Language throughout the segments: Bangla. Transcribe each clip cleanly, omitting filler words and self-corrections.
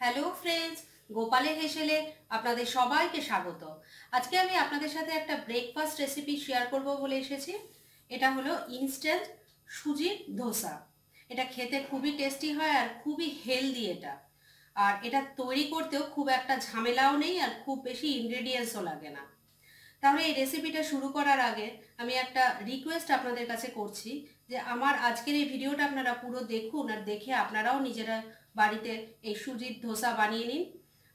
হ্যালো ফ্রেন্ডস, গোপালের হেসেলে আপনাদের সবাইকে স্বাগত। আজকে আমি আপনাদের সাথে একটা ব্রেকফাস্ট রেসিপি শেয়ার করব বলে এসেছি। এটা হলো ইনস্ট্যান্ট সুজির ধোসা। এটা খেতে খুবই টেস্টি হয় আর খুবই হেলদি এটা। আর এটা তৈরি করতেও খুব একটা ঝামেলাও নেই আর খুব বেশি ইনগ্রেডিয়েন্টসও লাগে না। তাহলে এই রেসিপিটা শুরু করার আগে আমি একটা রিকোয়েস্ট আপনাদের কাছে করছি যে আমার আজকের এই ভিডিওটা আপনারা পুরো দেখুন আর দেখে আপনারাও নিজেরা বাড়িতে এই সুজির ধোসা বানিয়ে নিন।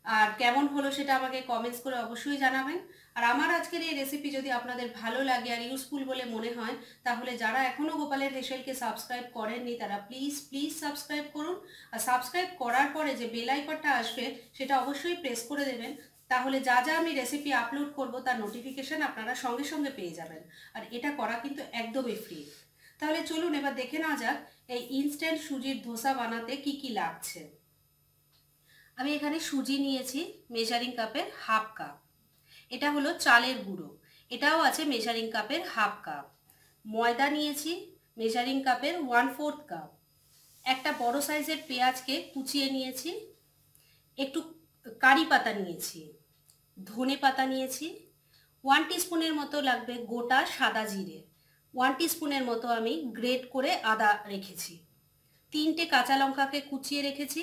আর কেমন হলো সেটা আমাকে কমেন্টস করে অবশ্যই জানাবেন। আর আমার আজকের এই রেসিপি যদি আপনাদের ভালো লাগে আর ইউজফুল বলে মনে হয়, তাহলে যারা এখনও গোপালের হেসেলকে সাবস্ক্রাইব করেননি তারা প্লিজ প্লিজ সাবস্ক্রাইব করুন। আর সাবস্ক্রাইব করার পরে যে বেল আইকনটা আসবে সেটা অবশ্যই প্রেস করে দেবেন। তাহলে যা যা আমি রেসিপি আপলোড করব তার নোটিফিকেশন আপনারা সঙ্গে সঙ্গে পেয়ে যাবেন। আর এটা করা কিন্তু একদমই ফ্রি। তাহলে চলুন এবার দেখে নেওয়া যাক এই ইনস্ট্যান্ট সুজির ধোসা বানাতে কি কি লাগছে। আমি এখানে সুজি নিয়েছি মেজারিং কাপের হাফ কাপ। এটা হলো চালের গুঁড়ো, এটাও আছে মেজারিং কাপের হাফ কাপ। ময়দা নিয়েছি মেজারিং কাপের 1/4 কাপ। একটা বড় সাইজের পেঁয়াজকে কুচিয়ে নিয়েছি। একটু কারি পাতা নিয়েছি, ধনে পাতা নিয়েছি। 1 টিস্পুনের মতো লাগবে গোটা সাদা জিরে। 1 টিস্পুনের মতো আমি গ্রেট করে আদা রেখেছি। 3টে কাঁচা লঙ্কাকে কুচিয়ে রেখেছি।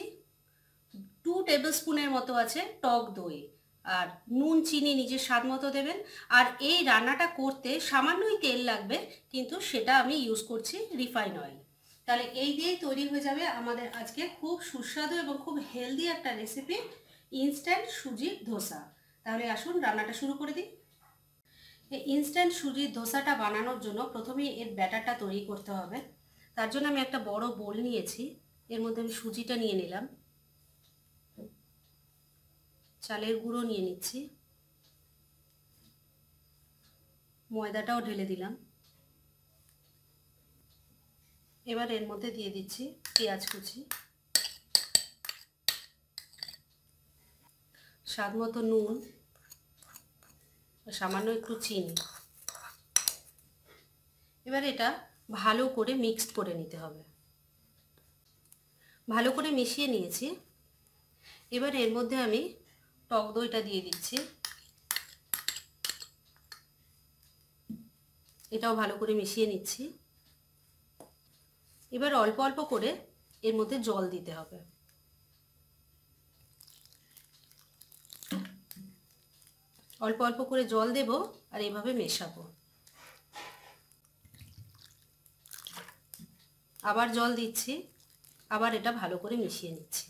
2 টেবিল স্পুনের মতো আছে টক দই। আর নুন চিনি নিজের স্বাদ মতো দেবেন। আর এই রান্নাটা করতে সামান্যই তেল লাগবে, কিন্তু সেটা আমি ইউজ করছি রিফাইন অয়েল। তাহলে এই দিয়েই তৈরি হয়ে যাবে আমাদের আজকে খুব সুস্বাদু এবং খুব হেলদি একটা রেসিপি, ইনস্ট্যান্ট সুজির ধোসা। তাহলে আসুন রান্নাটা শুরু করে দিই। এই ইনস্ট্যান্ট সুজির ধোসাটা বানানোর জন্য প্রথমেই এর ব্যাটারটা তৈরি করতে হবে। তার জন্য আমি একটা বড় বোল নিয়েছি, এর মধ্যে আমি সুজিটা নিয়ে নিলাম, চালের গুঁড়ো নিয়ে নিচ্ছি, ময়দাটাও ঢেলে দিলাম। এবার এর মধ্যে দিয়ে দিচ্ছি পেঁয়াজ কুচি, স্বাদ মতো নুন, সামান্য একটু চিনি। এবার এটা ভালো করে মিক্সড করে নিতে হবে। ভালো করে মিশিয়ে নিয়েছি। এবার এর মধ্যে আমি টক দইটা দিয়ে দিচ্ছি, এটাও ভালো করে মিশিয়ে নিচ্ছি। এবার অল্প অল্প করে এর মধ্যে জল দিতে হবে। অল্প অল্প করে জল দেব আর এইভাবে মেশাবো। আবার জল দিচ্ছি, আবার এটা ভালো করে মিশিয়ে নিচ্ছি।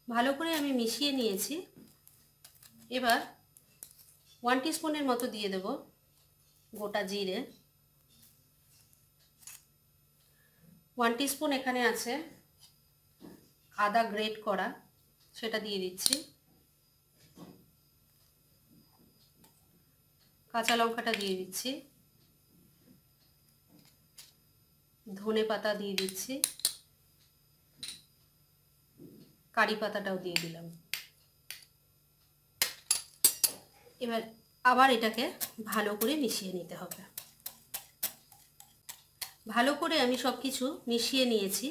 ভালো করে আমি মিশিয়ে নিয়েছি। এবার 1 টিস্পুনের মতো দিয়ে দেব গোটা জিরে। 1 টিস্পুন এখানে আছে আদা গ্রেট করা, সেটা দিয়ে দিচ্ছি। কাঁচা লঙ্কাটা দিয়ে দিচ্ছি, ধনে পাতা দিয়ে দিচ্ছি, কারি পাতাটাও দিয়ে দিলাম। এবার আবার এটাকে ভালো করে মিশিয়ে নিতে হবে। ভালো করে আমি সব কিছু মিশিয়ে নিয়েছি।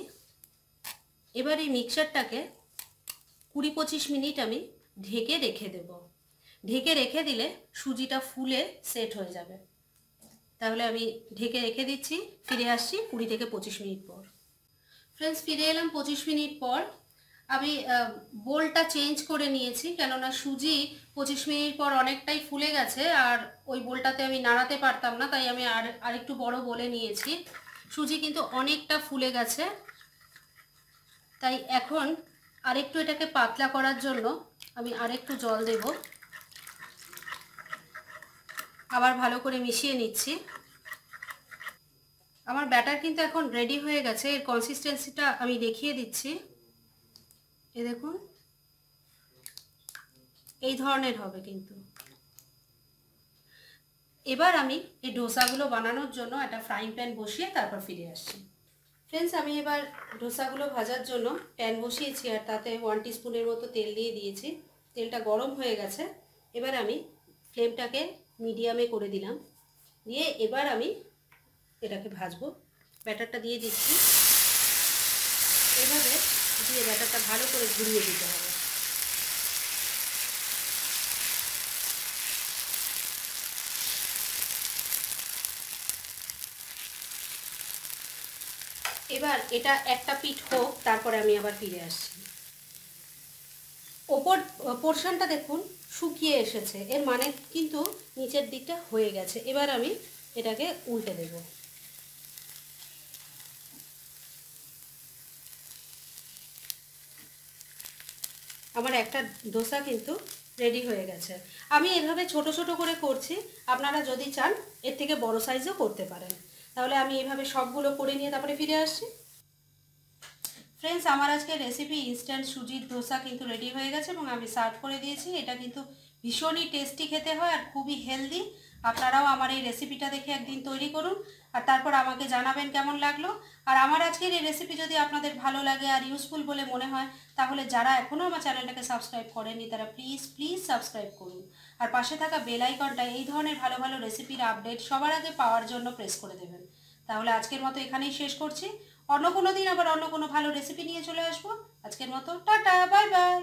এবার এই মিক্সচারটাকে 20-25 মিনিট আমি ঢেকে রেখে দেব। ঢেকে রেখে দিলে সুজিটা ফুলে সেট হয়ে যাবে। তাহলে আমি ঢেকে রেখে দিচ্ছি, ফিরে আসছি 20-25 মিনিট পর। ফ্রেন্ডস, ফিরে এলাম 25 মিনিট পর। আমি বোলটা চেঞ্জ করে নিয়েছি, কেননা সুজি 25 মিনিট পর অনেকটাই ফুলে গেছে আর ওই বোলটাতে আমি নাড়াতে পারতাম না, তাই আমি আরেকটু বড় বলে নিয়েছি। সুজি কিন্তু অনেকটা ফুলে গেছে, তাই এখন আরেকটু এটাকে পাতলা করার জন্য আমি আরেকটু জল দেব। আবার ভালো করে মিশিয়ে নিচ্ছি। আমার ব্যাটার কিন্তু এখন রেডি হয়ে গেছে। এর কনসিস্টেন্সিটা আমি দেখিয়ে দিচ্ছি। এই দেখুন, এই ধরনের হবে কিন্তু। এবার আমি এই ডোসাগুলো বানানোর জন্য একটা ফ্রাইং প্যান বসিয়ে তারপর ফিরে আসছি। ফ্রেন্ডস, আমি এবার ডোসাগুলো ভাজার জন্য প্যান বসিয়েছি আর তাতে 1 টিস্পুনের মতো তেল দিয়ে দিয়েছি। তেলটা গরম হয়ে গেছে। এবার আমি ফ্লেমটাকে মিডিয়ামে করে দিলাম, দিয়ে এবার আমি এটাকে ভাজবো। ব্যাটারটা দিয়ে দিচ্ছি। এভাবে দিয়ে ব্যাটারটা ভালো করে ঘুরিয়ে দিতে হবে। এবার এটা একটা পিঠ হোক, তারপরে আমি আবার ফিরে আসছি। ওপর পোর্শনটা দেখুন শুকিয়ে এসেছে, এর মানে কিন্তু নিচের দিকটা হয়ে গেছে। এবার আমি এটাকে উল্টে দেব। আমার একটা ধোসা কিন্তু রেডি হয়ে গেছে। আমি এভাবে ছোট ছোট করে করছি, আপনারা যদি চান এর থেকে বড় সাইজও করতে পারেন। তাহলে আমি এভাবে সবগুলো করে নিয়ে তারপরে ফিরে আসছি। ফ্রেন্ডস, আমার আজকে রেসিপি ইনস্ট্যান্ট সুজির ধোসা কিন্তু রেডি হয়ে গেছে এবং আমি সার্ভ করে দিয়েছি। এটা কিন্তু ভীষণই টেস্টি খেতে হয় আর খুবই হেলদি। আপনারাও আমার এই রেসিপিটা দেখে একদিন তৈরি করুন আর তারপর আমাকে জানাবেন কেমন লাগলো। আর আমার আজকের এই রেসিপি যদি আপনাদের ভালো লাগে আর ইউজফুল বলে মনে হয়, তাহলে যারা এখনও আমার চ্যানেলটাকে সাবস্ক্রাইব করেননি তারা প্লিজ প্লিজ সাবস্ক্রাইব করুন। আর পাশে থাকা বেল আইকনটা এই ধরনের ভালো ভালো রেসিপির আপডেট সবার আগে পাওয়ার জন্য প্রেস করে দেবেন। তাহলে আজকের মতো এখানেই শেষ করছি। অন্য কোনো দিন আবার অন্য কোনো ভালো রেসিপি নিয়ে চলে আসবো। আজকের মতো টাটা, বাই বাই।